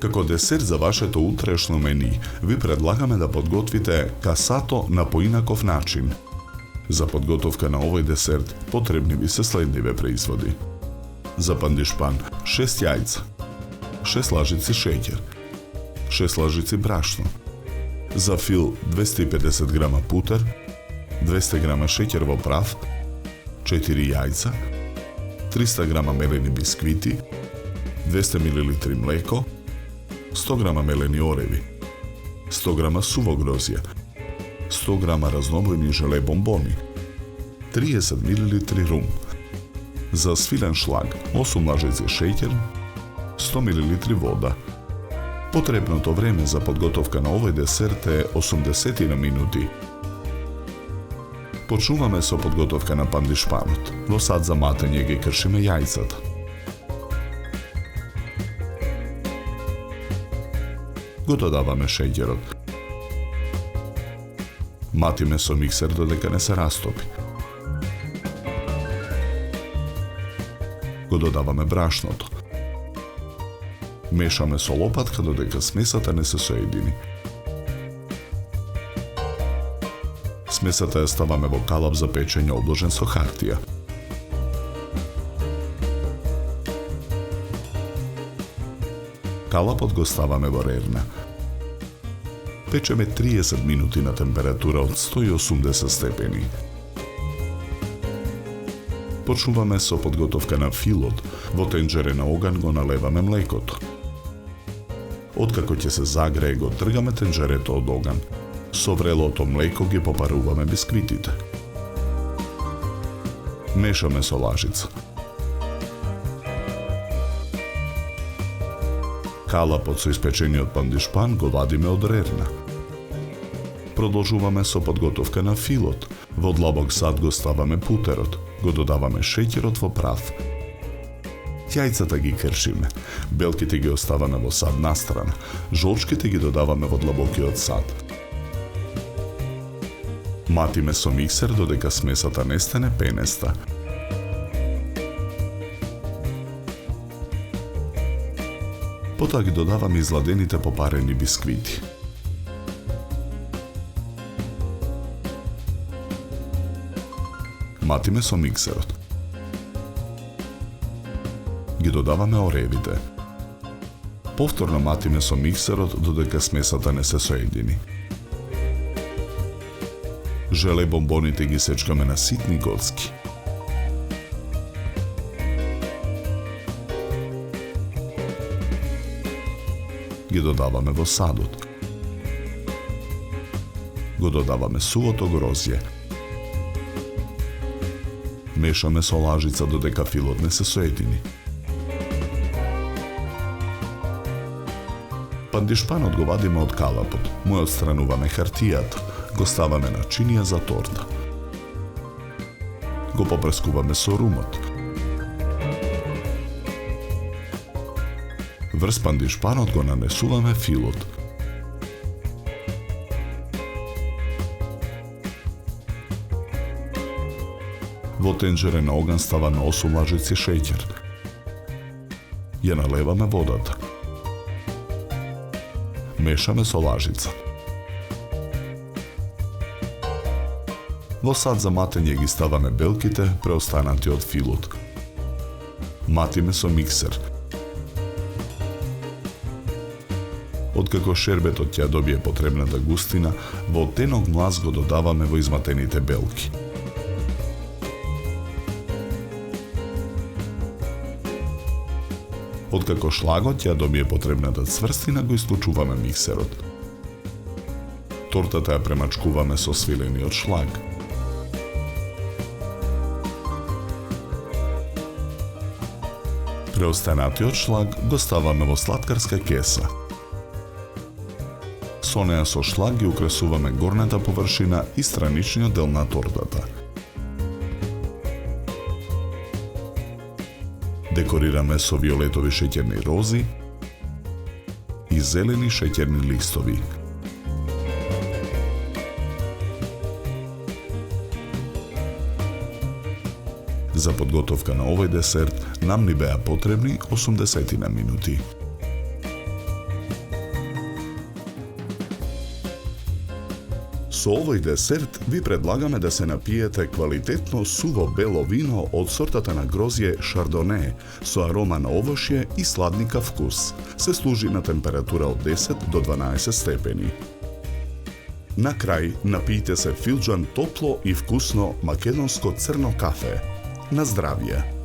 Како десерт за вашето утрешно мени, ви предлагаме да подготвите касато на поинаков начин. За подготовка на овој десерт потребни ви се следниве производи. За пандишпан 6 јајца, 6 лажици шеќер, 6 лажици брашно. За фил 250 грама путер, 200 грама шеќер во прав, 4 јајца, 300 грама мелени бисквити, 200 мл млеко, 100 грама мелени ореви, 100 грама суво грозје, 100 грама разнобојни желе бомбони, 30 мл рум. За свилен шлаг 8 лажици шеќер, 100 мл вода. Потребното време за подготовка на овој десерт е 80 минути. Почнуваме со подготовка на пандишпанот. Во сад за матење ги кршиме јајцата. Го додаваме шеќерот. Матиме со миксер додека не се растопи. Го додаваме брашното. Мешаме со лопатка додека смесата не се соедини. Смесата ја ставаме во калап за печење обложен со хартија. Калапот го ставаме во рерна. Печеме 30 минути на температура од 180 степени. Почнуваме со подготовка на филот. Во тенџере на оган го налеваме млекото. Откако ќе се загрее, го тргаме тенџерето од оган. Со врелото млеко ги попаруваме бисквитите. Мешаме со лажица. Калапот со испечениот пандишпан го вадиме од рерна. Продолжуваме со подготовка на филот. Во длабок сад го ставаме путерот, го додаваме шеќерот во прав. Јајцата ги кршиме, белките ги оставаме во сад настрана, жолчките ги додаваме во длабокиот сад. Матиме со миксер додека смесата не стане пенеста. Потоа ги додаваме изладените попарени бисквити. Матиме со миксерот. Ги додаваме оревите. Повторно матиме со миксерот додека смесата не се соедини. Желе бомбоните ги сечкаме на ситни коцки. Ги додаваме во садот. Го додаваме сувото грозје. Мешаме со лажица додека филот не се соедини. Пандишпанот го вадиме од калапот, му ја отстрануваме хартијата, го ставаме на чинија за торта. Го попрескуваме со румот. Врз пандишпанот го нанесуваме филот. Во тенџере на оган ставаме 8 лажици шеќер. Ја налеваме водата. Мешаме со лажица. Во сад за матење ги ставаме белките, преостанати од филот. Матиме со миксер. Откако шербетот ќе добие потребната густина, во тенок млаз го додаваме во изматените белки. Откако шлагот ја добие потребната цврстина, го исклучуваме миксерот. Тортата ја премачкуваме со свилениот шлаг. Преостанатиот шлаг го ставаме во сладкарска кеса. Со неа со шлаг ги украсуваме горната површина и страничниот дел на тортата. Декорираме со виолетови шеќерни рози и зелени шеќерни листови. За подготовка на овој десерт нам ни беа потребни 80 минути. Со овој десерт ви предлагаме да се напиете квалитетно суво бело вино од сортата на грозје Шардоне со арома на овошје и сладникав вкус. Се служи на температура од 10 до 12 степени. На крај напијте се филџан топло и вкусно македонско црно кафе. На здравје!